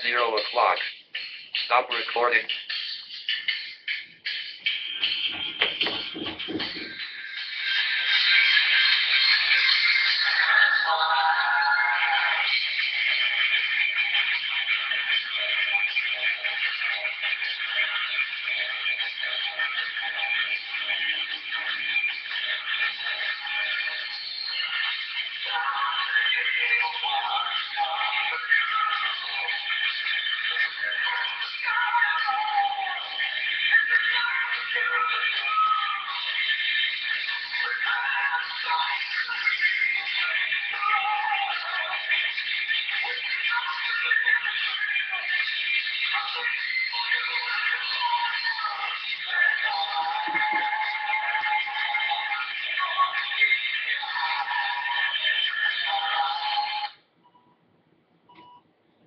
0 o'clock. Stop recording.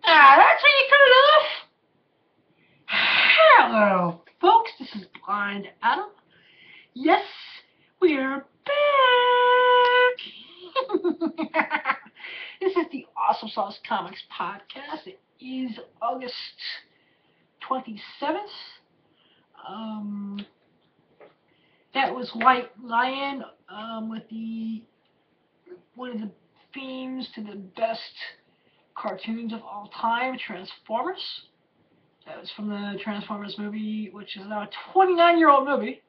That's how you cut it off. Hello, folks. This is Blind Adam. Yes, we are back. This is the Awesome Sauce Comics podcast. It is August 27th. That was White Lion with one of the themes to the best cartoons of all time, Transformers. That was from the Transformers movie, which is now a 29-year-old movie.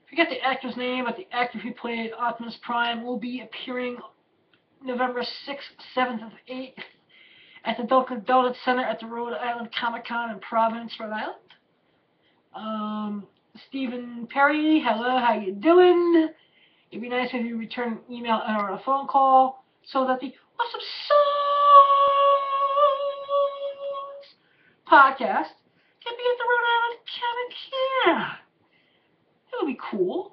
Forget the actor's name, but the actor who played Optimus Prime will be appearing November 6th, 7th, and 8th at the Dunkin' Donuts Center at the Rhode Island Comic Con in Providence, Rhode Island. Stephen Perry, hello, how you doing? It'd be nice if you return an email or a phone call so that the Awesome Sauce podcast can be at the Rhode Island Comic Con. It would be cool.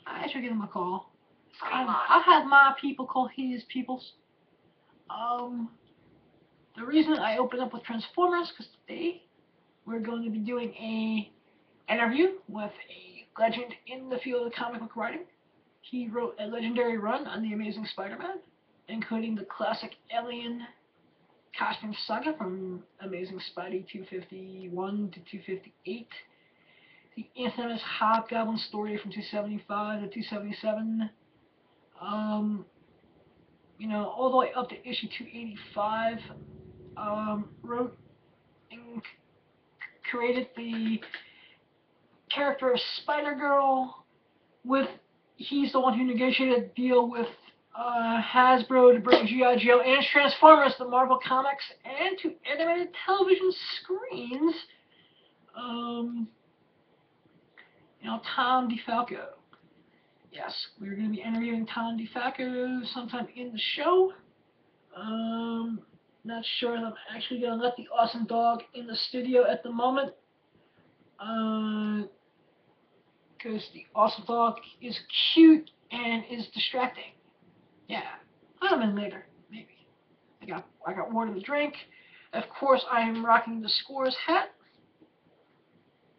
I should give him a call. I'll have my people call his peoples. The reason I opened up with Transformers because today we're going to be doing an interview with a legend in the field of comic book writing. He wrote a legendary run on The Amazing Spider-Man, including the classic Alien costume saga from Amazing Spidey 251 to 258, the infamous Hobgoblin story from 275 to 277, all the way up to issue 285. Wrote and created the character of Spider-Girl. He's the one who negotiated a deal with Hasbro to bring G.I. Joe and Transformers to Marvel Comics and to animated television screens. Tom DeFalco. Yes, we're going to be interviewing Tom DeFalco sometime in the show. Not sure if I'm actually going to let the awesome dog in the studio at the moment. Because the awesome dog is cute and is distracting. Yeah, I'll come in later, maybe. I got water to drink. Of course, I am rocking the Scores hat.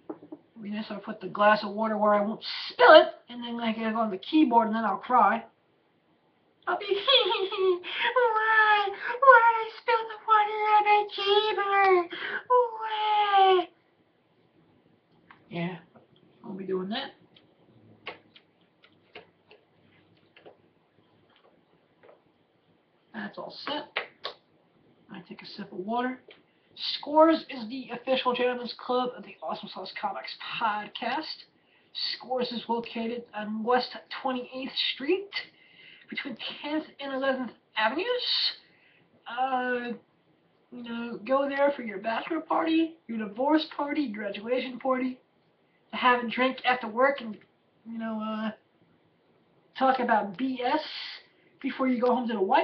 It'd be nice if I put the glass of water where I won't spill it, and then I can go on the keyboard, and then I'll cry. I'll be why did I spill the water on my keyboard? Why? Yeah, I'll be doing that. That's all set. I take a sip of water. Scores is the official gentleman's club of the Awesome Sauce Comics podcast. Scores is located on West 28th Street between 10th and 11th Avenues. Go there for your bachelor party, your divorce party, your graduation party, to have a drink after work and, talk about BS before you go home to the wife,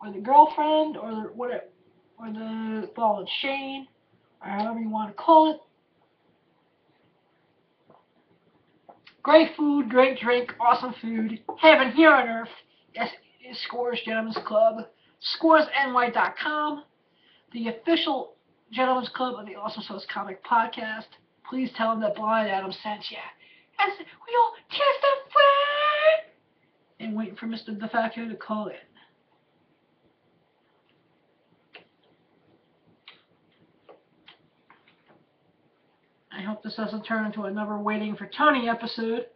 or the girlfriend, or whatever, or the ball and chain, or however you want to call it. Great food, great drink, awesome food, heaven here on earth. Yes, it is Scores Gentlemen's Club. ScoresNY.com, the official Gentlemen's Club of the Awesome Sauce Comic Podcast. Please tell them that Blind Adam sent you. As we all kiss the waiting for Mr. DeFalco to call in. I hope this doesn't turn into another waiting for Tony episode,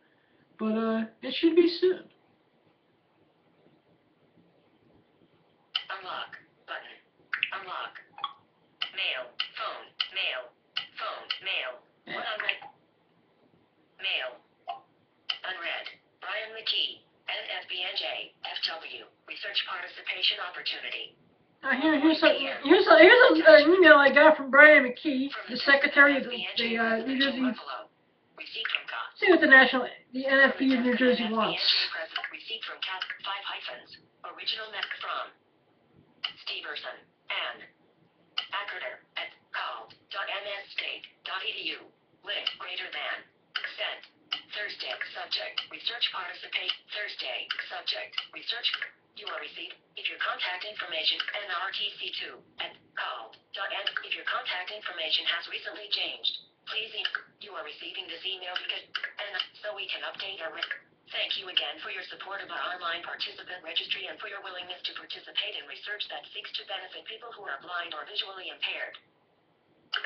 but it should be soon. Unlock button. Unlock. Mail. Phone. Mail. Phone. Mail. What unread? Mail. Unread. Brian McKee. NFBNJ. FW. Research participation opportunity. Here's an email I got from Brian McKee, the Secretary of the New Jersey. See what the NFB of New Jersey wants. Receipt from Cat 5 hyphens. Original mech from Steverson and Ackerter at call.msstate.edu. Link greater than. Sent. Thursday. Subject. Research participate. Thursday. Subject. Research. You are received. If your contact information NRTC2 at call.n. If your contact information has recently changed, please you are receiving this email because and so we can update our Thank you again for your support of our online participant registry and for your willingness to participate in research that seeks to benefit people who are blind or visually impaired.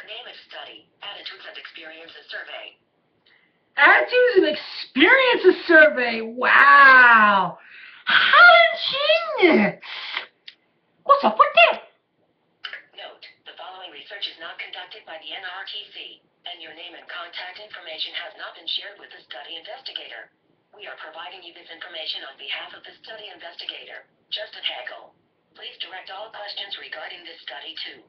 Name of study, Attitudes and Experiences Survey. Attitudes and Experiences Survey. Wow. How ingenious! What's up with that? Note, the following research is not conducted by the NRTC, and your name and contact information has not been shared with the study investigator. We are providing you this information on behalf of the study investigator, Justin Hagel. Please direct all questions regarding this study to...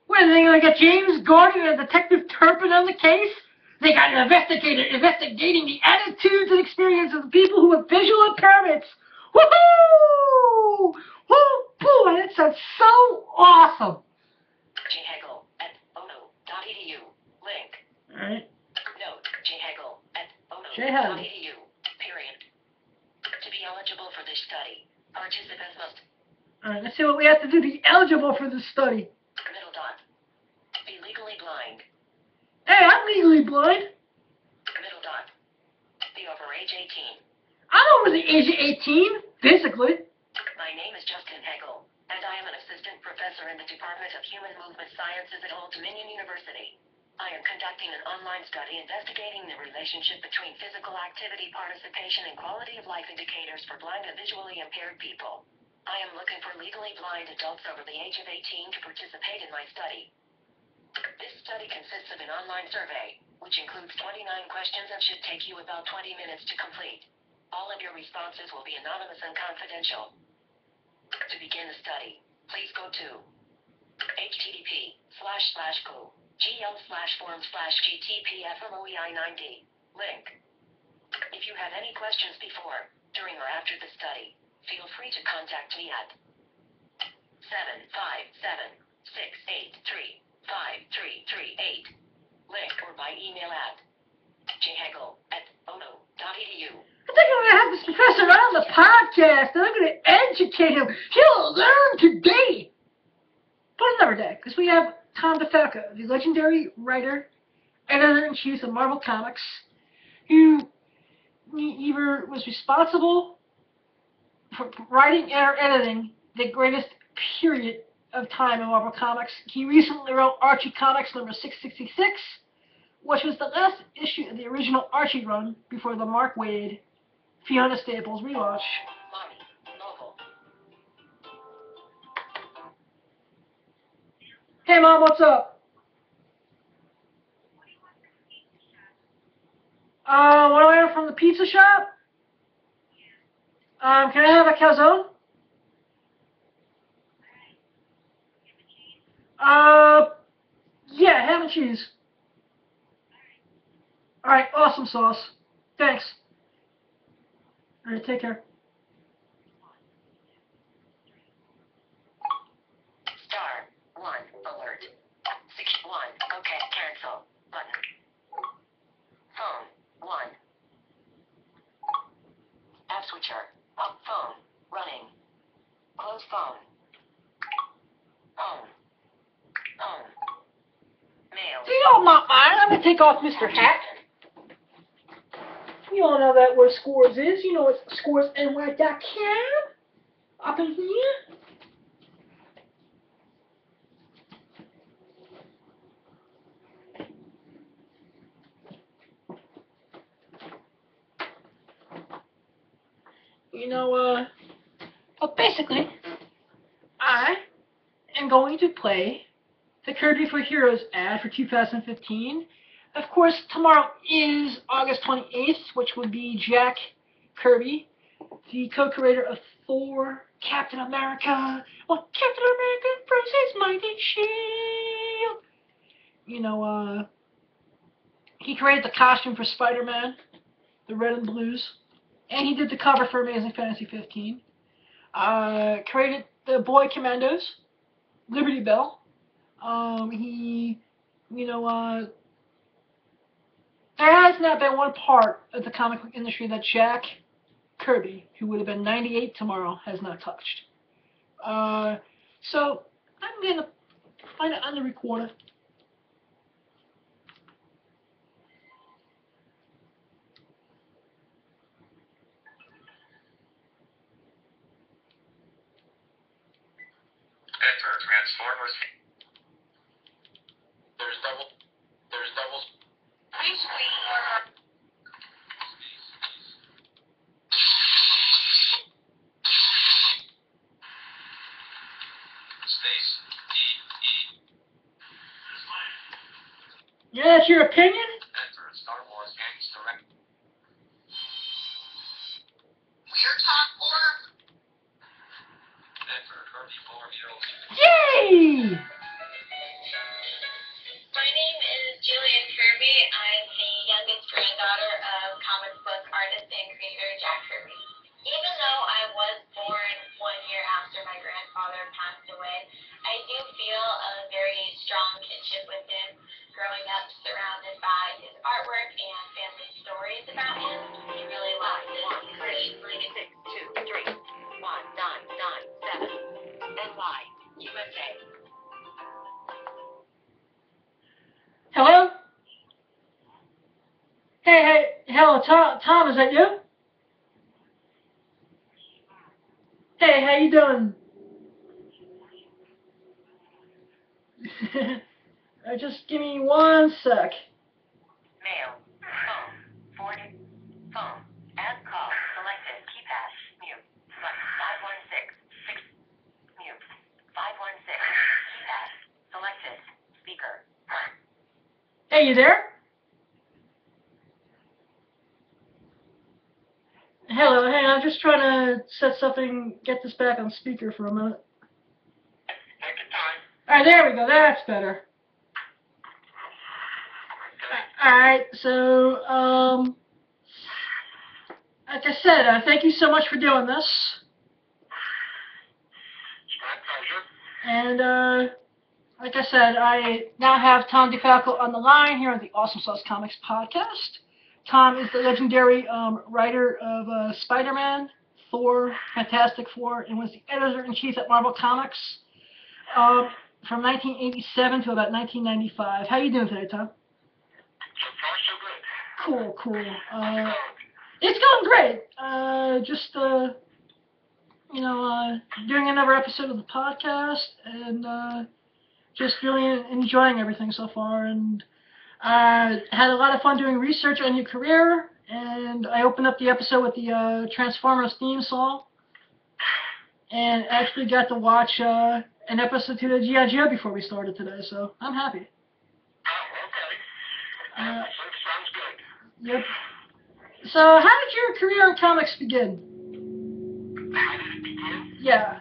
What, are they going to get James Gordon and Detective Turpin on the case? They got an investigator investigating the attitudes and experiences of people who have visual impairments. Woohoo! Woo-hoo! And it sounds so awesome. J. Hegel at ono.edu. Link. Alright. Note, J. Hegel at J. Hegel. ono.edu. Period. To be eligible for this study, participants must... Alright, let's see what we have to do to be eligible for this study. Middle dot. Be legally blind. Hey, I'm legally blind. Middle dot. Be over age 18. I'm over the age of 18, physically. My name is Justin Hegel, and I am an assistant professor in the Department of Human Movement Sciences at Old Dominion University. I am conducting an online study investigating the relationship between physical activity participation and quality of life indicators for blind and visually impaired people. I am looking for legally blind adults over the age of 18 to participate in my study. This study consists of an online survey, which includes 29 questions and should take you about 20 minutes to complete. All of your responses will be anonymous and confidential. To begin the study, please go to http://gl/form/gtpfroei9d. Link. If you have any questions before, during or after the study, feel free to contact me at 757-683-5338. Link or by email at jhegel@ono.edu. I think I'm going to have this professor on the podcast, and I'm going to educate him. He'll learn today. But another day, because we have Tom DeFalco, the legendary writer, editor-in-chief of Marvel Comics, who either was responsible for writing or editing the greatest period of time in Marvel Comics. He recently wrote Archie Comics number 666, which was the last issue of the original Archie run before the Mark Waid, Fiona Staples relaunch. Hey Mom, what's up? What do I have from the pizza shop? Can I have a calzone? Yeah, ham and cheese. Alright, awesome sauce. Thanks. Alright, take care. Star 1 alert. 61 okay cancel button. Phone 1. App switcher. Up phone running. Close phone. Home. Home. Mail. You don't want mine. I'm gonna take off Mr. Hat. You all know that where Scores is. You know what scoresny.com up in here. You know, but basically, I am going to play the Kirby for Heroes ad for 2015. Of course, tomorrow is August 28th, which would be Jack Kirby, the co-creator of Thor, Captain America. Well, Captain America throws his mighty shield. You know, he created the costume for Spider-Man, the red and blues, and he did the cover for Amazing Fantasy 15. Created the Boy Commandos, Liberty Bell. There has not been one part of the comic book industry that Jack Kirby, who would have been 98 tomorrow, has not touched. So I'm going to find it on the recorder. Enter Transformers. There's doubles. Please wait. Space. D-E. Yeah, that's your opinion? Enter Star Wars Gangster. We're top four. Enter Kirby 4 Heroes. Yay! My name is Jillian Kirby. I'm the youngest granddaughter of comic book artist and creator Jack Kirby. Even though I was born 1 year after my grandfather passed away, I do feel a very strong kinship with him, growing up surrounded by his artwork and family stories about him. He really was this pretty 623 1997 NY USA. Hello? Hello, Tom, is that you? Hey, how you doing? Just give me 1 sec. Mail. Phone. Forwarded. Phone. Add call. Selected. Keypad. Mute. Select 516. 6. Mute. 516. Keypad. Selected. Speaker. 1. Hey, you there? Hello, hey, I'm just trying to get this back on speaker for a minute. Take your time. Alright, there we go, that's better. Alright, so, like I said, thank you so much for doing this. My pleasure. And, like I said, I now have Tom DeFalco on the line here on the Awesome Sauce Comics podcast. Tom is the legendary writer of Spider-Man, Thor, Fantastic Four, and was the editor-in-chief at Marvel Comics from 1987 to about 1995. How you doing today, Tom? So far, so good. Cool. It's going great. Just doing another episode of the podcast, and just really enjoying everything so far. And I had a lot of fun doing research on your career, and I opened up the episode with the Transformers theme song, and actually got to watch an episode to the G.I. Joe before we started today, so I'm happy. Oh, okay. Sounds good. Yep. So, how did your career in comics begin? How did it begin? Yeah.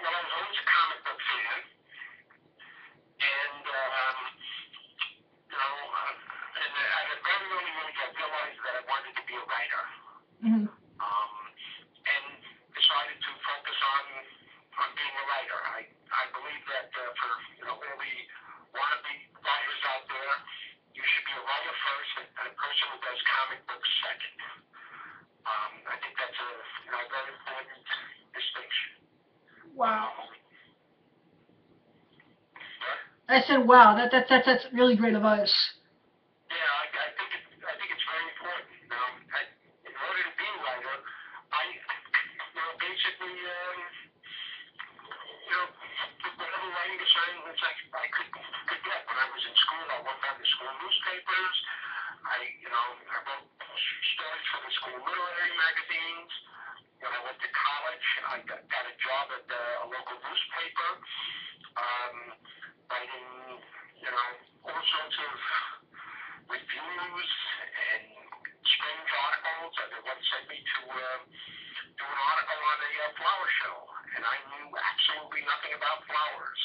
Well, I was always a comic book fan, and at a very early age, I realized that I wanted to be a writer, Mm-hmm. and decided to focus on being a writer. I believe that for all the wannabe writers out there, you should be a writer first, and a person who I said, wow, that's really great advice. Yeah, I think it's very important. In order to be a writer, basically, whatever writing assignments I could get when I was in school. I worked on the school newspapers. I wrote stories for the school literary magazines. When I went to college, I got a job at a local newspaper, writing, all sorts of reviews and strange articles. They once sent me to do an article on a flower show, and I knew absolutely nothing about flowers.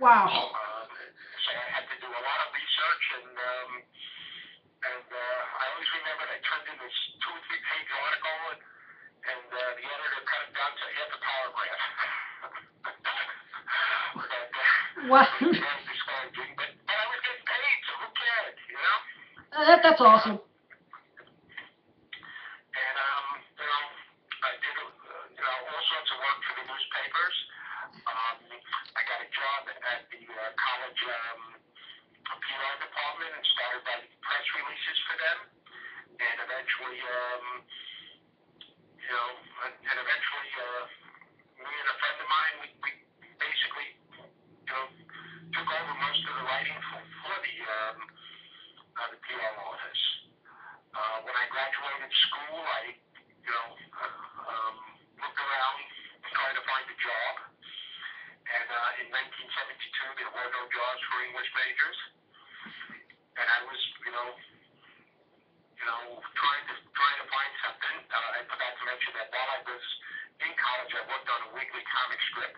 Wow. So I had to do a lot of research, and I always remember I turned in this 2 or 3 page article, and the editor cut it down to half a paragraph. Wow. It was very discouraging, but I was getting paid, so who cared, That's awesome. And, I did, all sorts of work for the newspapers. I got a job at the college PR department and started writing press releases for them. And eventually, me and a friend of mine, we basically, took over most of the writing for the PR office. When I graduated school, I, looked around trying to find a job. And in 1972, there were no jobs for English majors. And I was, trying to find something. I forgot to mention that while I was in college, I worked on a weekly comic strip,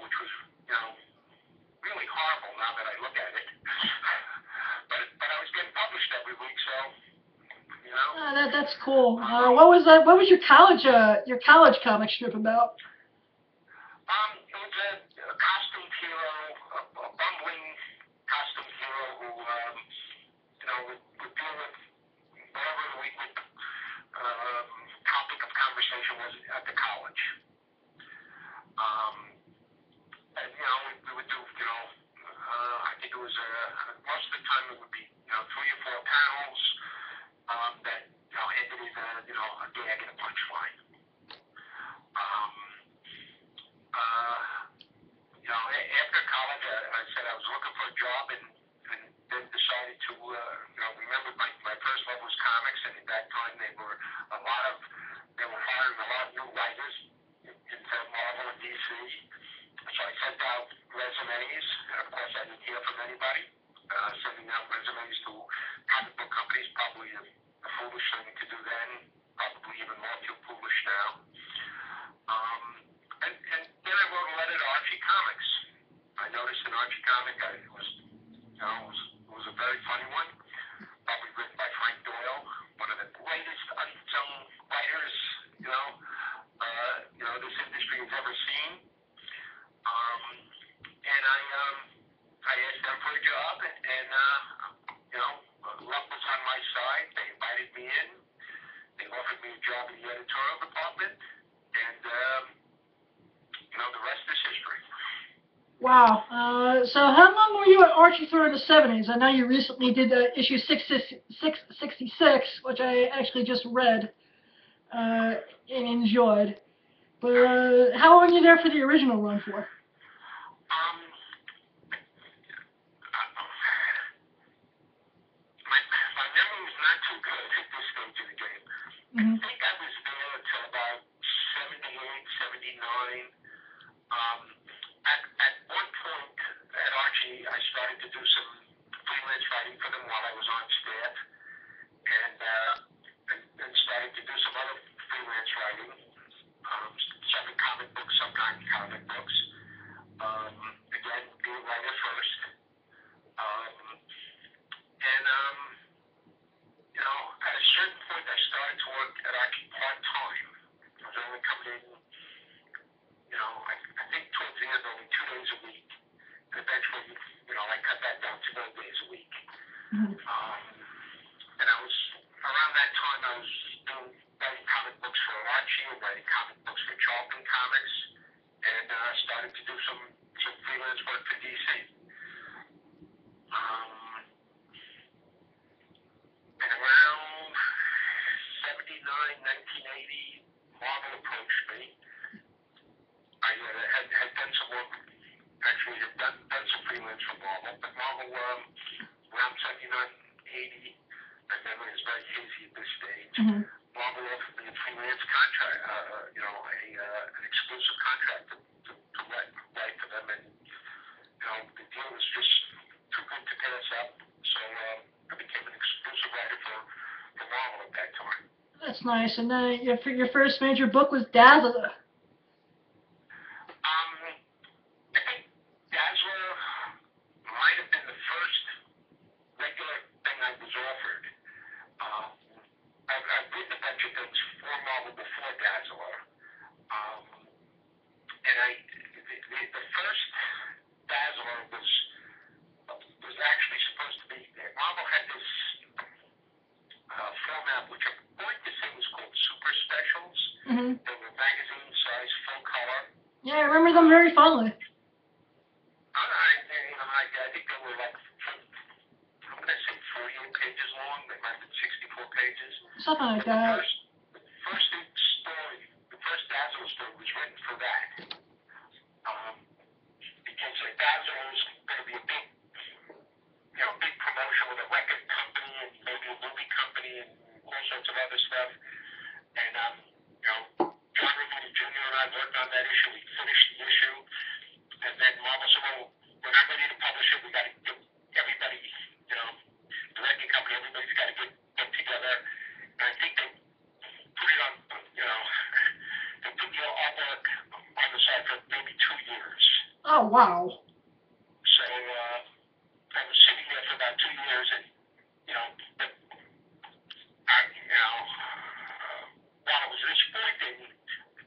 which was, really horrible now that I look at it. but I was getting published every week, so, That's cool. What was your college comic strip about? It was a costume hero, a bumbling costume hero who, would deal with whatever the weekly topic of conversation was at the college. And, we would do, I think it was, most of the time it would be, 3 or 4 panels that, ended in, a gag and a punchline. After college, I said I was looking for a job and then decided to, remember my first love was comics, and at that time they were hiring a lot of new writers into Marvel and DC. So I sent out resumes, and of course I didn't hear from anybody. Sending out resumes to comic book companies, probably a foolish thing to do then, probably even more too foolish now. And then I wrote a letter to Archie Comics. I noticed an Archie comic, it was a very funny one, probably written by Frank Doyle, one of the greatest unsung writers, this industry has ever seen. And I asked them for a job, and luck was on my side. They invited me in. They offered me a job in the editorial department, and the rest is history. Wow. So how long were you at Archie through the 70s? I know you recently did issue 666, which I actually just read and enjoyed. But how long were you there for the original run for? My memory is not too good at this stage of the game. Mm-hmm. I think I was there until about 78, 79. At one point at Archie, I started to do some freelance writing for them while I was on staff, and started to do some other freelance writing, some in comic books, some not in comic books. Again, be a writer first. At a certain point, I started to work at Archie part-time. I was only coming in, I think towards the end, only 2 days a week. And eventually, I cut that down to 4 days a week. Mm-hmm. And I was, around that time, I was writing comic books for Archie and writing comic books for Charlton Comics, and started to do some freelance work for DC. see. And around 79, 1980, Marvel approached me. I had done some work, actually had done some freelance for Marvel, but Marvel, around 79, 80, my memory is very hazy at this stage. Mm-hmm. Marvel offered me a freelance contract, an exclusive contract to write for them, and the deal was just too good to pass up. So I became an exclusive writer for Marvel at that time. That's nice. And then your first major book was Dazzler. I think Dazzler might have been the first regular thing I was offered. I've written a bunch of things for Marvel before Dazzler. And the first Dazzler was actually supposed to be, Marvel had this format which I'm going to say was called Super Specials. Mm-hmm. They were magazine size, full color. Yeah, I remember them very fondly. I think they were like, I'm going to say 48 pages long. They might have been 64 pages. Something like that. The first story, the first Dazzler story was written for that. Because Dazzler was going to be a big promotion with a record company and maybe a movie company and all sorts of other stuff. And, John Romita Jr. and I worked on that issue. We finished the issue. And then Marvel said, well, we're not ready to publish it. We got to get everybody, the record company, everybody's got to get together. And I think they put it on, they put the artwork on the side for maybe 2 years. Oh, wow. So I was sitting there for about 2 years, and while it was disappointing,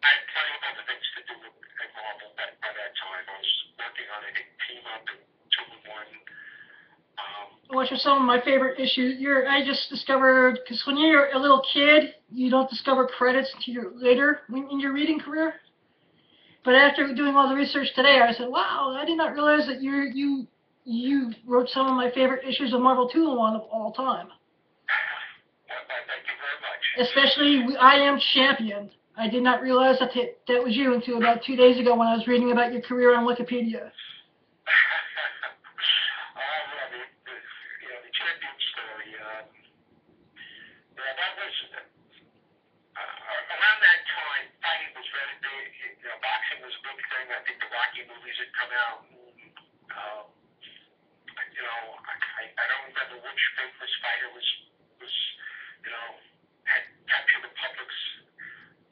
I had plenty of other things to do at Marvel by that time. I was working on, I think, Team Up and 2-in-1. Which are some of my favorite issues. I just discovered, because when you're a little kid, you don't discover credits until later in your reading career. But after doing all the research today, I said, wow, I did not realize that you wrote some of my favorite issues of Marvel 2-in-1 of all time. Thank you very much. Especially I Am Champion. I did not realize that was you until about 2 days ago when I was reading about your career on Wikipedia. The champion story. That was around that time. Fighting was very big. Boxing was a big thing. I think the Rocky movies had come out. I don't remember which famous fighter was had captured the public's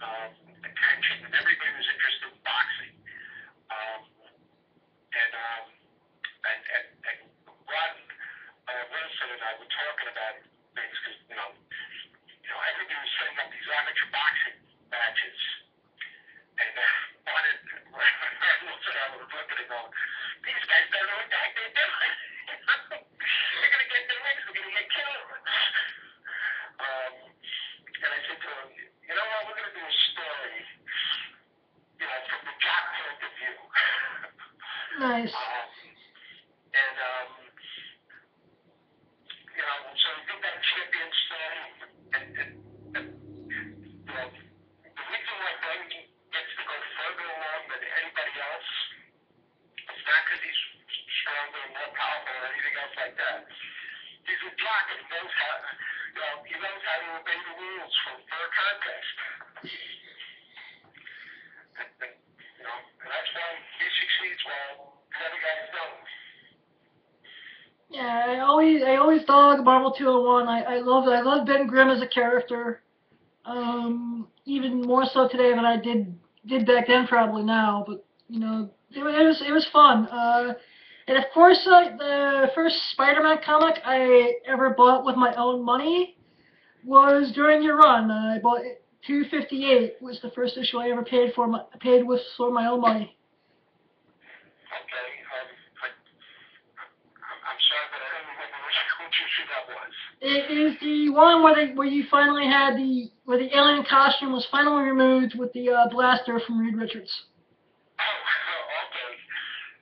attention, and everybody was interested in boxing. And Ron Wilson and I were talking about things because everybody was setting up these amateur boxing matches, and Ron Wilson and I were looking and going, these guys don't know what the heck they're doing. They're gonna get their legs, they're gonna get killed. And I said to him, you know what, we're gonna do a story, from the jock point of view. Nice. So we did that champion story, and the reason why Brendan gets to go further along than anybody else, it's not because he's stronger and more powerful or anything else like that. He's a jock and he knows how to obey the rules for a contest. And that's why he succeeds while the other guys don't. Yeah, I always dug Marvel 2-in-1. I love Ben Grimm as a character. Even more so today than I did back then, probably now. But it was fun. And of course, the first Spider-Man comic I ever bought with my own money was during your run. I bought $2.58 was the first issue I ever paid for my own money. Okay, I'm sorry, but I don't remember which issue that was. It is the one where you finally had where the alien costume was finally removed with the blaster from Reed Richards. Oh, okay.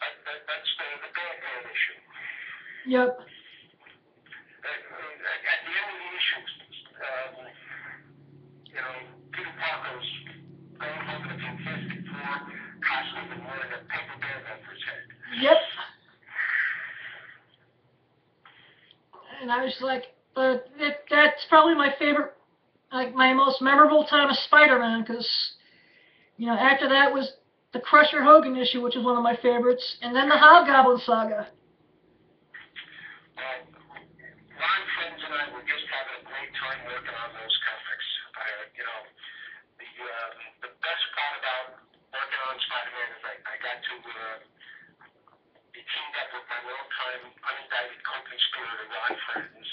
That's the bad Yep. At the end of the issue, Peter Parker's going home in a Fantastic Four costume and wearing a paper bag over his head. Yep. And I was like, but that's probably my favorite, like my most memorable time as Spider-Man, because, after that was the Crusher Hogan issue, which was one of my favorites, and then the Hobgoblin saga. Ron Friends and I were just having a great time working on those comics. The best part about working on Spider-Man is I got to be teamed up with my longtime unindicted co-conspirator, Ron Friends,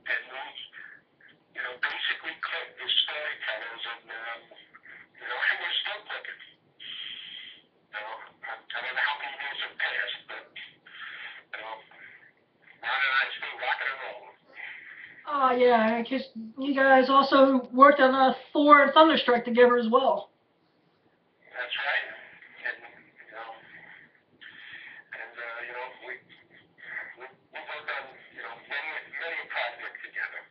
and we, basically clicked as storytellers, and we're still clicking. I don't know how many years have passed, but, Ron and I still rocking and rolling. Oh, yeah, because you guys also worked on Thor and Thunderstrike together as well. That's right. And, we worked on, many a project together.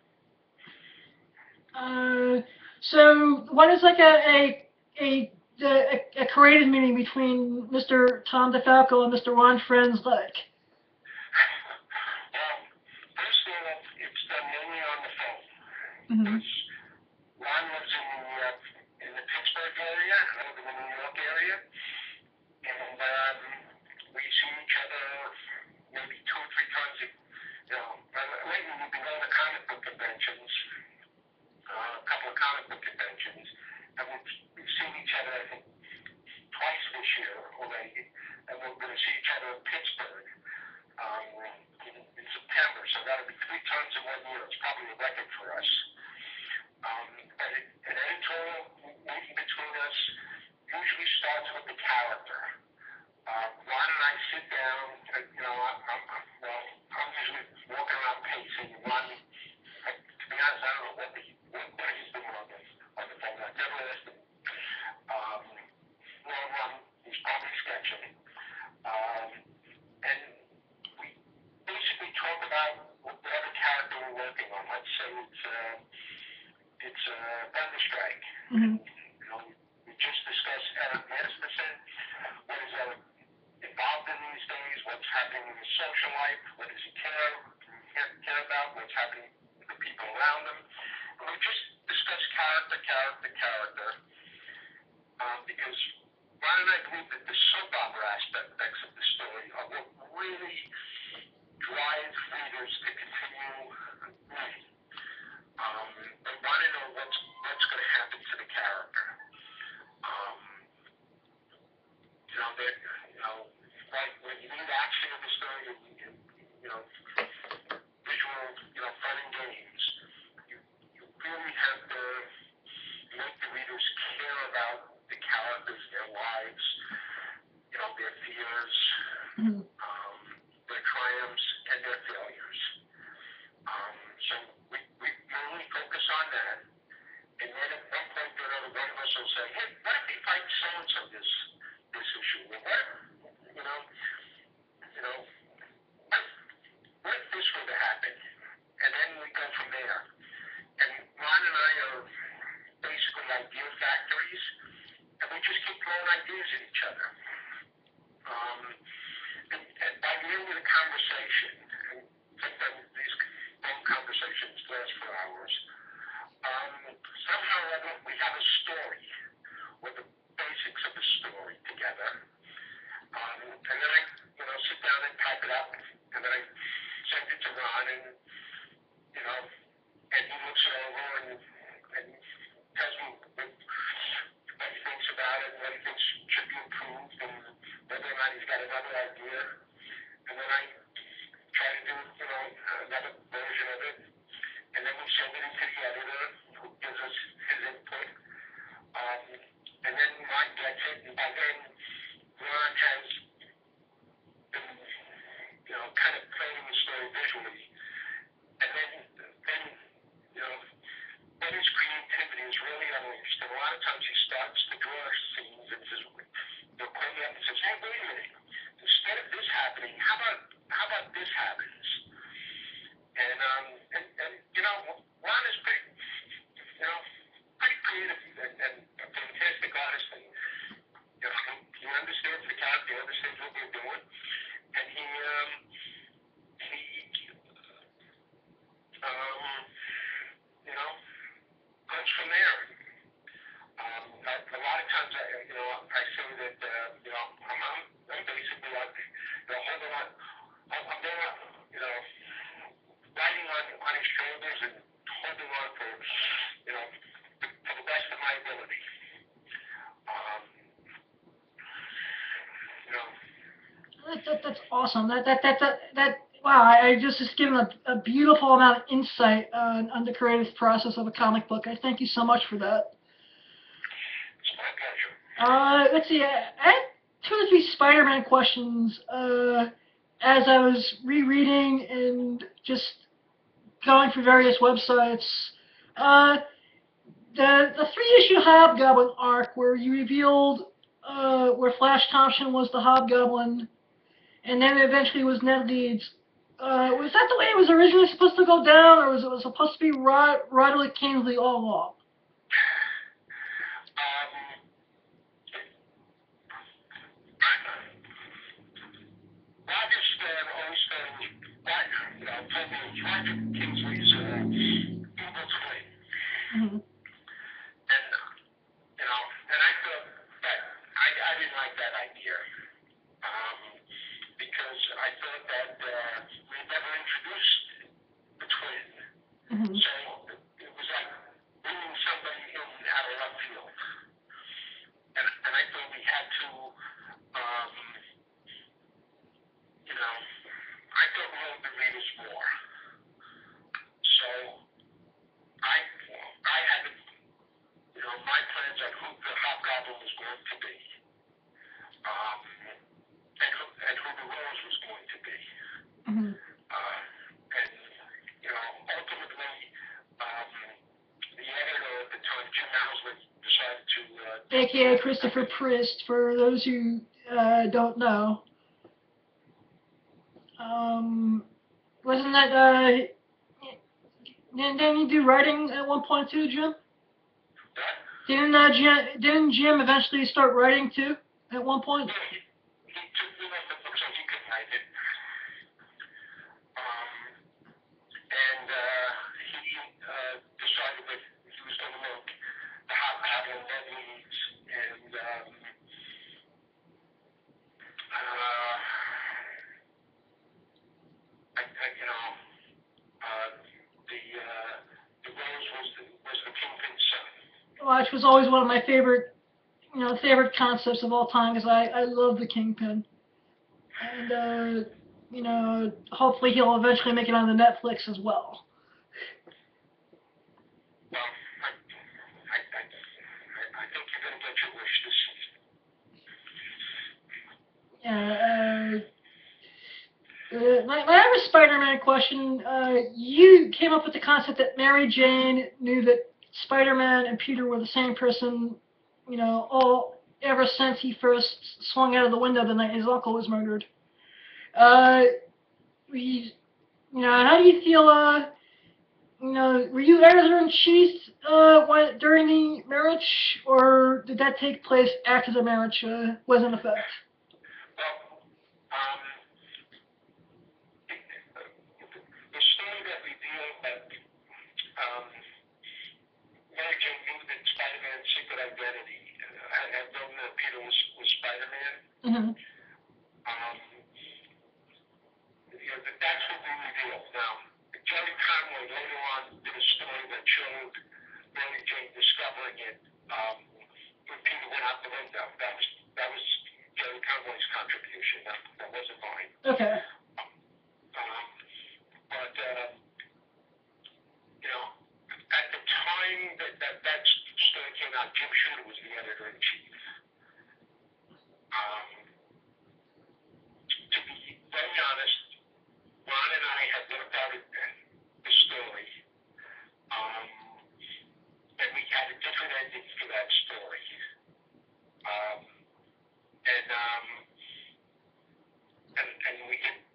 So what is like a creative meeting between Mr. Tom DeFalco and Mr. Ron Friends like? Well, first of all, it's done mainly on the phone. Mm-hmm. Ron lives in the Pittsburgh area, I live in the New York area, and we see each other maybe 2 or 3 times lately we've been going to comic book conventions, a couple of comic book conventions, and we've seen each other, I think, twice this year already, and we're going to see each other in Pittsburgh in September, so that'll be 3 times in 1 year. It's probably a record for us. And any total meeting between us usually starts with the character. Ron and I sit down, I'm usually walking around pacing. Ron, to be honest, I don't know what he's doing on the phone. I've never asked him. Ron, he's probably sketching. And we basically talk about whatever character we're working on. Let's say it's Thunderstrike. Mm-hmm. We just discussed Eric Masterson. What is Eric involved in these days? What's happening in his social life? What does he care about? What's happening with the people around him? And we just discuss character, because Ron and I believe that the soap opera aspects of the story are what really drive readers to continue reading. They want to know what's going to happen to the character. Like when you need action in the story, and visual, fun and games, you really have to make the readers care about the characters, their lives, their fears. Mm-hmm. about this happens? And you know, Ron is pretty, you know, pretty creative and a fantastic artist, and you know, he understands the character, he understands what we're doing, and he you know, goes from there. A lot of times, you know, I say that, you know, I'm basically like, you know, holding on, I'm there, you know, riding on his shoulders and holding on for, you know, to the best of my ability. You know. That's awesome. Wow, I just given a beautiful amount of insight on the creative process of a comic book. I thank you so much for that. It's my pleasure. Let's see. I had 2 or 3 Spider-Man questions as I was rereading and just going through various websites. The 3-issue Hobgoblin arc where you revealed where Flash Thompson was the Hobgoblin, and then eventually was Ned Leeds. Was that the way it was originally supposed to go down, or was it supposed to be Roderick Kingsley all along? Roger always said Roger Kingsley's evil twin. Mm-hmm. And, you know, and I thought that I didn't like that idea. Because I thought that we never introduced the twin. Mm-hmm. So it was like bringing somebody in out of left field. And I thought we had to, you know, I thought we owed the readers more. So I had, you know, my plans on who the Hobgoblin was going to be. And who the Rose was going to be. Mm-hmm. And, you know, ultimately, the editor at the time, Jim Housley, decided to... A.K.A. Christopher Priest, for those who don't know. Wasn't that... didn't he do writing at one point too, Jim? Didn't Jim eventually start writing too at one point? Yeah, he took me off the book so he could write it. And he decided that he was going to make the Hobgoblin Ned Leeds, and you know, the Rose was the Kingpin's son. Which was always one of my favorite concepts of all time, because I love the Kingpin. And, you know, hopefully he'll eventually make it on the Netflix as well. Well, I think you're going to get your wish this season. Yeah, my other Spider-Man question, you came up with the concept that Mary Jane knew that Spider-Man and Peter were the same person, you know, ever since he first swung out of the window the night his uncle was murdered. You know, how do you feel, you know, were you editor-in-chief during the marriage, or did that take place after the marriage was in effect? The story that revealed that Mary Jane knew that Spider-Man's secret identity had known that Peter was Spider-Man. Mm-hmm. You know, that's what we revealed. Now, Jerry Conway later on did a story that showed Mary Jane discovering it when Peter went out the window. That was Jerry Conway's contribution. That wasn't mine. Okay. But you know, at the time that story came out, Jim Shooter was the editor-in-chief. To be very honest, Ron and I had worked out the story, and we had a different ending for that story. And we didn't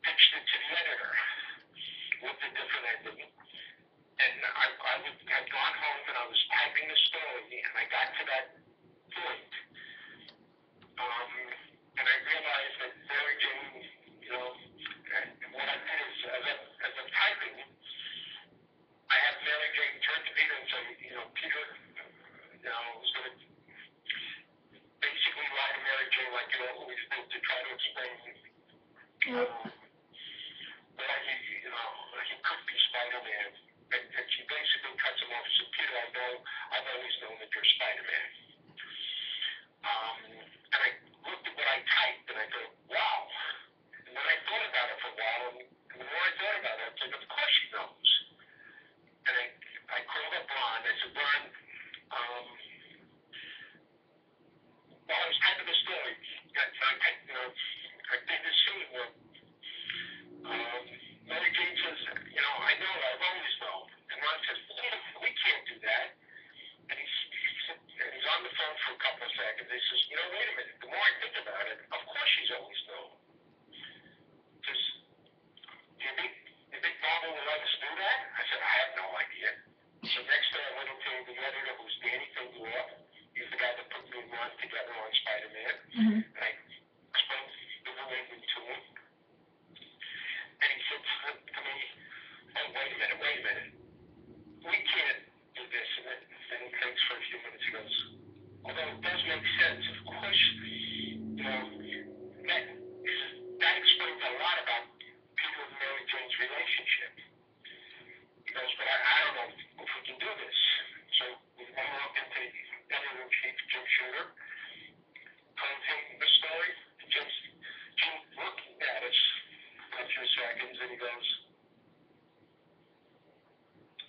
seconds, and he goes,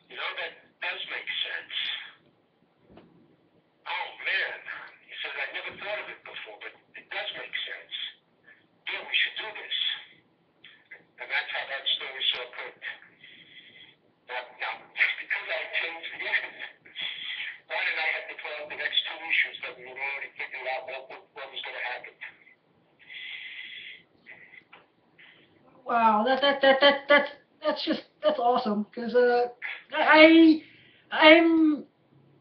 you know, that does make sense. Oh, man. He says, I never thought of it before, but it does make sense. Yeah, we should do this. And that's how that story saw print. Now, just because I changed the end, Ron and I had to put out the next two issues that we had already figured out what was going to happen. Wow, that's awesome. Because I'm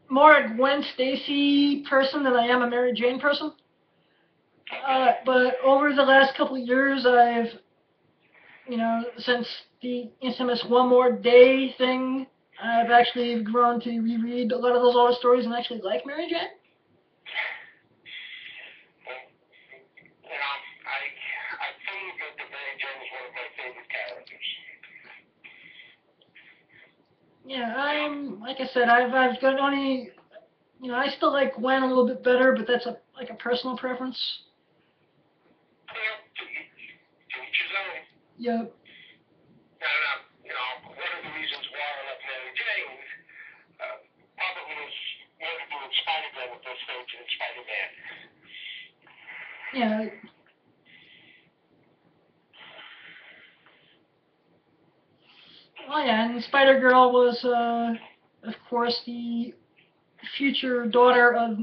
more a Gwen Stacy person than I am a Mary Jane person. But over the last couple of years, I've, since the infamous One More Day thing, I've actually grown to reread a lot of those older stories and actually like Mary Jane. I think that Mary Jane is one of my favorite characters. Yeah, like I said, I've got only, I still like Gwen a little bit better, but that's a personal preference. Well, to each his own. Yep. One of the reasons why I love Mary Jane probably was more to do with Spider-Man at this stage than Spider-Man. Yeah. Oh yeah, and Spider-Girl was, of course, the future daughter of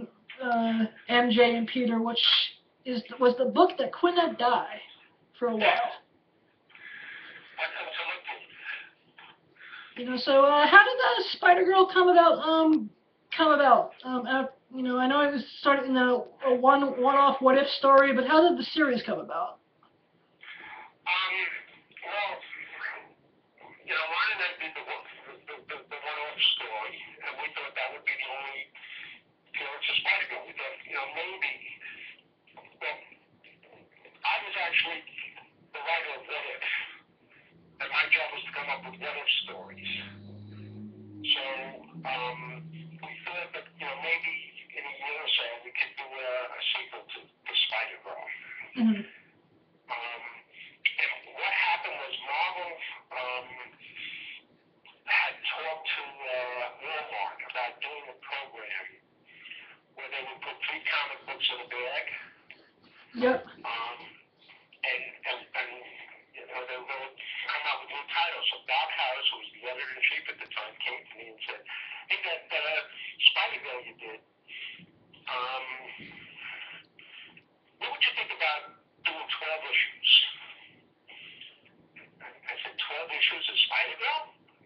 MJ and Peter, which was the book that could not die for a while. So how did the Spider-Girl come about? I know it was started in a one-off what-if story, but how did the series come about? Well, Ron and I did the one-off story, and we thought that would be the only, it's a Spider-Girl. We thought, maybe, well, I was actually the writer of What If, and my job was to come up with what-if stories. So, we thought that, maybe in a year or so we could do a sequel to Spider-Girl. Mm-hmm. And what happened was Marvel had talked to Walmart about doing a program where they would put 3 comic books in a bag. Yep. And they would come out with new titles. So Bob Harris, who was the editor-in-chief at the time, came to me and said, hey, that Spider-Girl you did, what would you think about doing 12 issues? I said, 12 issues of Spider-Girl?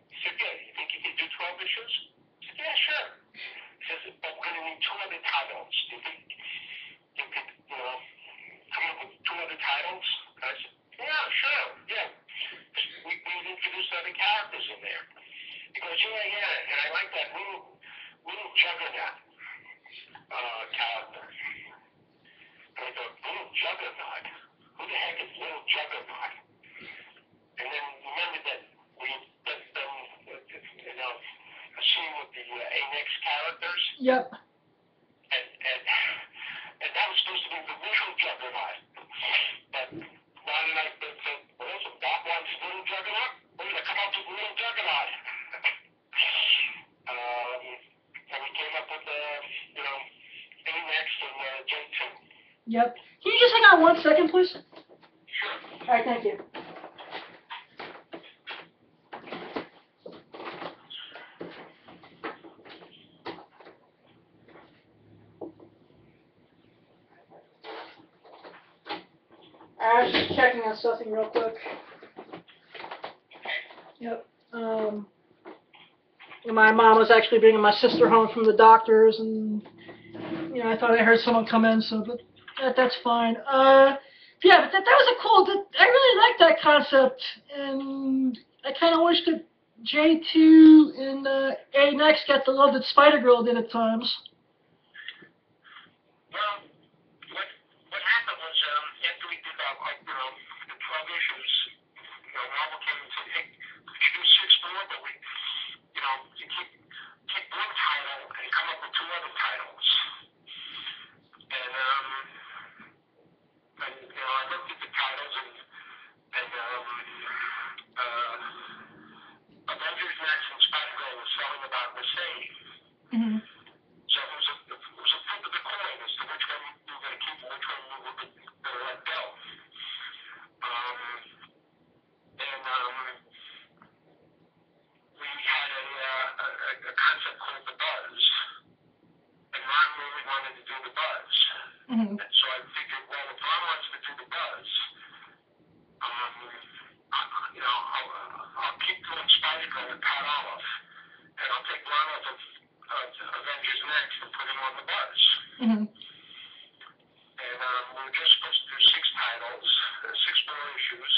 He said, yeah, you think you could do 12 issues? I said, yeah, sure. He says, but we're going to need 2 other titles. Do you think you could, come up with 2 other titles? And I said, yeah, sure, yeah. We introduced other characters in there. He goes, yeah, and I like that little juggernaut character. And I thought, little juggernaut? Who the heck is little juggernaut? And then remember that we had done, a scene with the A-Next characters? Yep. And that was supposed to be the real juggernaut. But Ron and I said, well, listen, Doc wants little juggernaut. We're going to come up with little juggernaut. And we came up with, A-Next and J2. Yep. Can you just hang on 1 second, please? Sure. All right, thank you. I was just checking on something real quick. Yep. My mom was actually bringing my sister home from the doctors, and I thought I heard someone come in, so but that's fine. Yeah, but that was a cool. I really liked that concept, and I kind of wish that J2 and A-Next got the love that Spider-Girl did at times. Well, what happened was after we did that, the 12 issues, Marvel came and said, hey, we should do 6 more, but you keep one title and come up with 2 other titles. And I looked at the titles and Mm-hmm. So it was a flip of the coin as to which one we were going to keep and which one we were going to let go. We had a concept called the buzz, and Ron really wanted to do the buzz. Mm-hmm. And so I figured, well, if Ron wants to do the buzz, I'll keep doing Spider-Girl and Pat Olive, and I'll take Ron off of Avengers Next and put him on the buzz. Mm-hmm. And we were just supposed to do 6 titles, 6 more issues.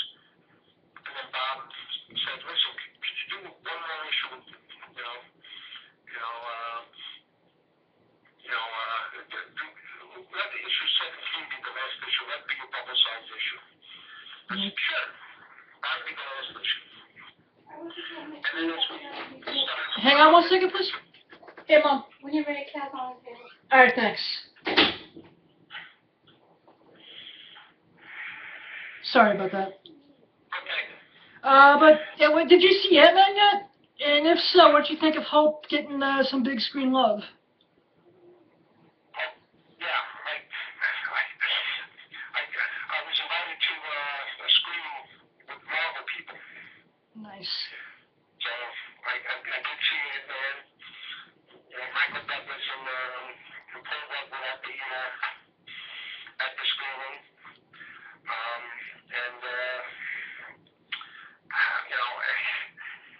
And then Bob said, listen, could you do one more issue? Let the issue 17 be the last issue. Let it be a double-sized issue. I said, sure. That'll be the last issue. And then that's when we started. Hang on 1 second, please. Hey, Mom. When you're ready, Kath, on the table. All right, thanks. Sorry about that. Okay. But yeah, did you see Ant-Man yet? And if so, what do you think of Hope getting some big screen love? I was invited to a screening with Marvel people. Nice. So I did see it, man. Michael Douglas and Paul Rudd were at the screening.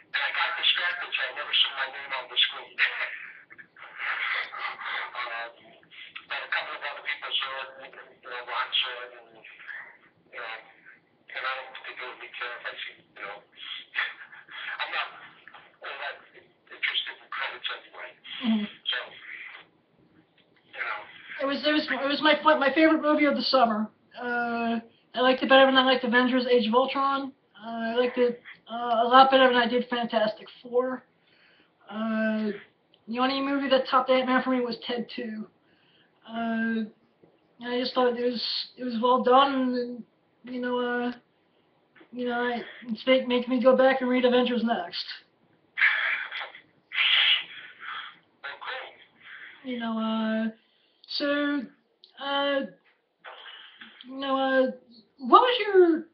And I got distracted, so I never saw my name on the screen. But a couple of other people saw it, Ron saw it, and I don't particularly care if I see, I'm not all that interested in credits anyway. Mm-hmm. So, It was my favorite movie of the summer. I liked it better than I liked Avengers: Age of Ultron. I liked it a lot better than I did Fantastic Four. The only movie that topped Ant-Man for me was Ted 2. I just thought it was well done, and it's making me go back and read Avengers Next. So, what was your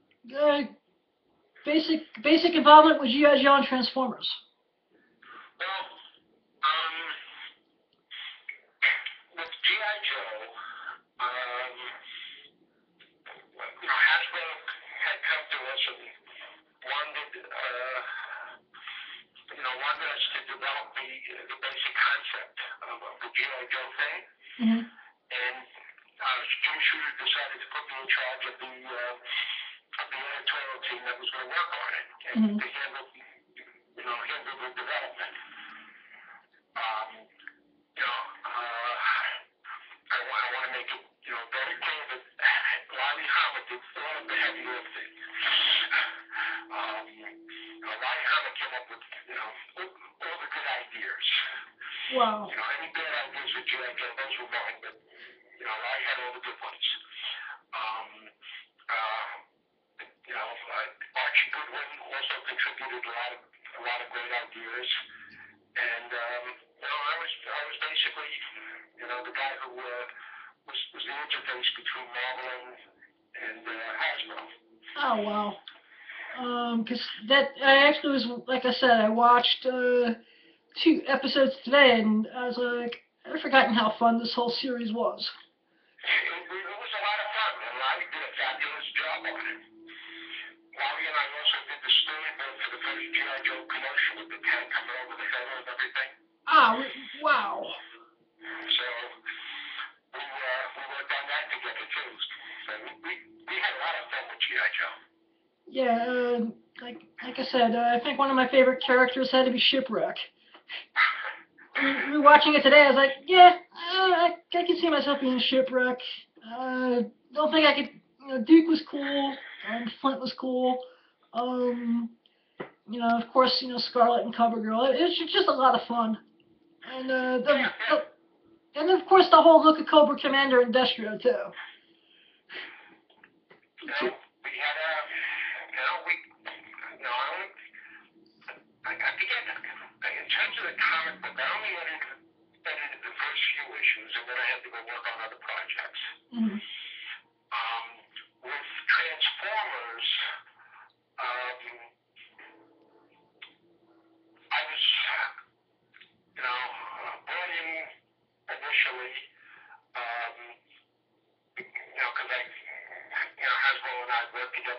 basic involvement with G.I. Joe and Transformers? Well, with G.I. Joe, Hasbro had come to us and wanted us to develop the basic concept of the G.I. Joe thing. Mm-hmm. And Jim Shooter decided to put me in charge of the editorial team that was going to work on it and Mm-hmm. to handle the development. I want to make it, very clear that Larry Hama did all of the heavy lifting. Larry Hama came up with, all the good ideas. Wow. Any bad ideas with G.I. Joe, those were mine, but, Larry had all the good ones. Archie Goodwin also contributed a lot of great ideas. And, I was basically, the guy who was the interface between Marvel and Hasbro. Oh wow. 'Cause I actually was, like I said, I watched 2 episodes today, and I was like, I'd forgotten how fun this whole series was. It was a lot of fun, and Larry did a fabulous job on it. Larry and I also did the storyboard for the first G.I. Joe commercial with the tank coming over the hill and everything. Wow. So we worked on that together too. So we had a lot of fun with G.I. Joe. Yeah, like I said, I think one of my favorite characters had to be Shipwreck. Rewatching it today, I was like, yeah, I can see myself being Shipwreck. Don't think I could. Duke was cool, and Flint was cool. Of course, Scarlet and CoverGirl. It was just a lot of fun. And and of course the whole look of Cobra Commander and Destro too. We had I forget, in terms of the comic book, I only edited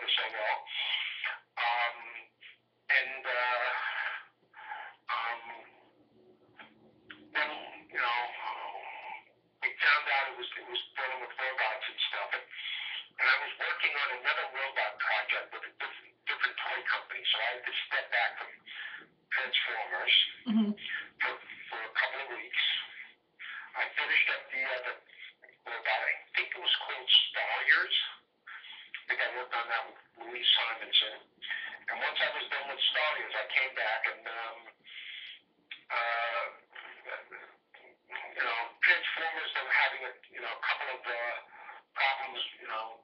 so well. And then, you know, we found out it was dealing with robots and stuff. And I was working on another robot project with a different toy company, so I had to step back from Transformers for a couple of weeks. I finished up the other robot. I think it was called Stars. I think I worked on that with Louise Simonson. And once I was done with Stars, I came back and, you know, Transformers, they were having a couple of problems, you know,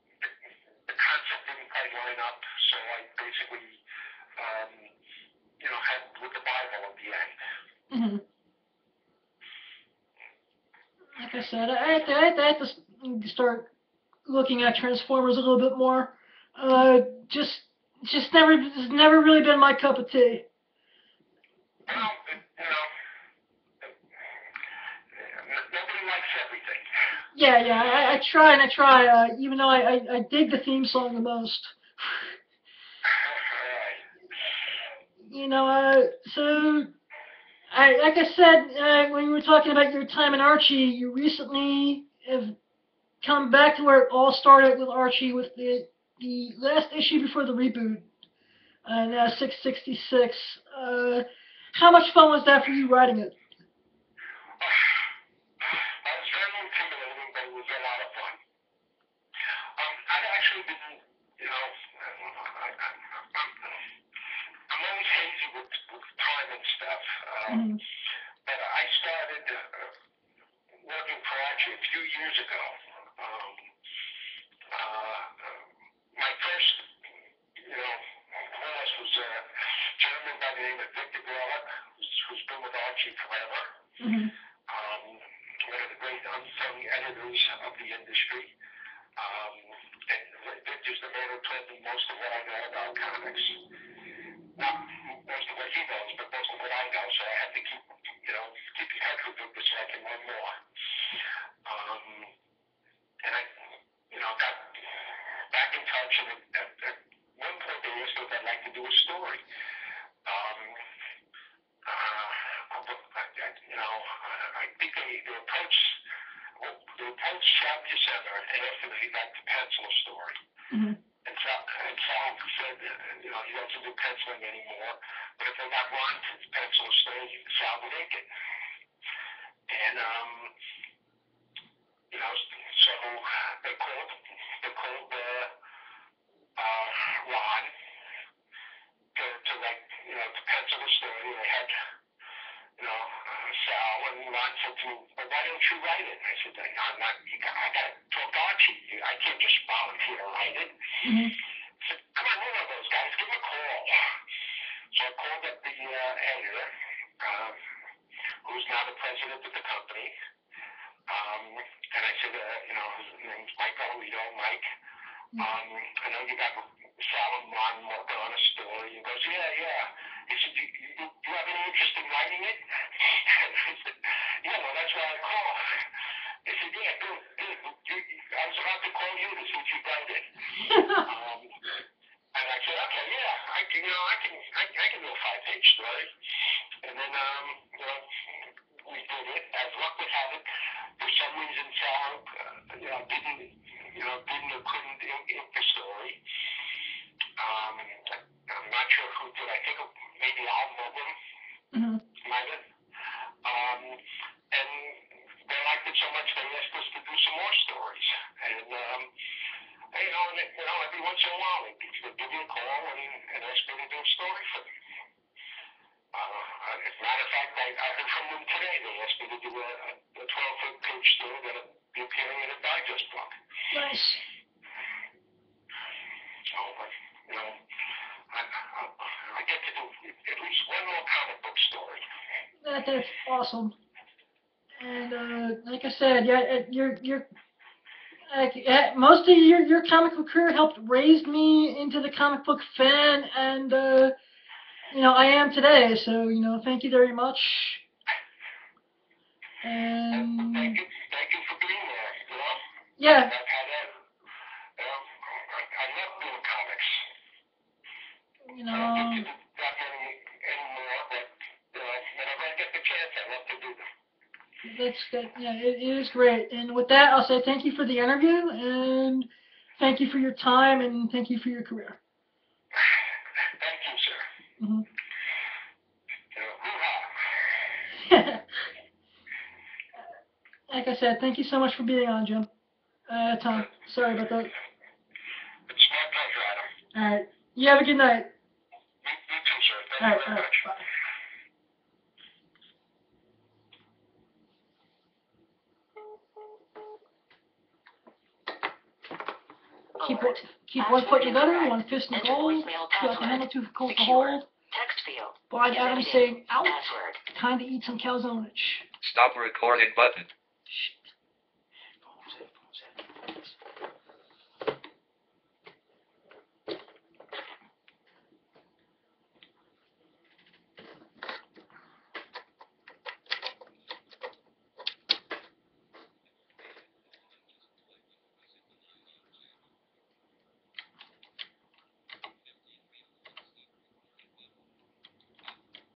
the concept didn't quite line up, so I basically, you know, had with the Bible at the end. Like I said, I had to start looking at Transformers a little bit more. It's never really been my cup of tea. Well, you know, nobody likes everything. Yeah, I try, even though I dig the theme song the most. You know, so, like I said, when we were talking about your time in Archie, you recently have come back to where it all started with Archie with the last issue before the reboot, now 666. How much fun was that for you writing it? I was very intimidating, but it was a lot of fun. I've actually been, you know, I'm always hazy with time and stuff. But I started working for Archie a few years ago. My first, you know, boss was a gentleman by the name of Victor Gorlick, who's been with Archie forever. One of the great unsung editors of the industry. And Victor's the man who told me most of what I know about comics. Not most of what he knows, but most of what I know. So I have to keep in touch with Victor so I can learn more. And I, got back in touch, and at one point they asked me if I'd like to do a story. I think they approached Studiosand and asked me if he'd like to pencil a story. And Sal said, he doesn't do penciling anymore, but if they got Ron to pencil a story, Sal would make it. And so they called Ron to pencil the story. And they had Sal, and Ron said to me, well, why don't you write it? And I said, I got to talk to Archie. I can't just volunteer to write it. I said, come on, you're one of those guys. Give him a call. So I called up the editor, who's now the president of the company. And I said, his name's Mike Alito. Mike, I know you got Sal and Ron working on a story. He goes, yeah. He said, you have any interest in writing it? And I said, yeah, well, that's why I called. He said, yeah, good. I was about to call you to see if you'd write it. And I said, okay, yeah, I can do a 5-page story. And then, we did it. As luck would have it, for some reason, Sal, didn't or couldn't ink the story. I'm not sure who did. I think maybe Al Mullen might have. And they liked it so much they asked us to do some more stories. And every once in a while they'd give me a call and ask me to do a story for them. As a matter of fact, I heard from them today. They asked me to do a 12-page story that'll be appearing in a digest book. Nice. So, I get to do at least one more comic book story. That's awesome. And like I said, most of your comic book career helped raise me into the comic book fan, and I am today. So thank you very much. And thank you for being there. Yeah. I love doing comics. you know. I don't get to talk anymore, but, whenever I get the chance, I love to do them. Yeah, it is great. And with that, I'll say thank you for the interview, and thank you for your time, and thank you for your career. Thank you, sir. Mm-hmm. Hoo-ha. Like I said, thank you so much for being on, Jim. Tom, sorry about that. It's my pleasure, Adam. All right. You have a good night. You too, sir. Thank you very much. Bye. Keep one foot in the gutter, one fist in the goal. Feel like the handle too cold to hold. Text field. Blind Adam saying out. Password. Time to eat some calzonage. Stop recording button.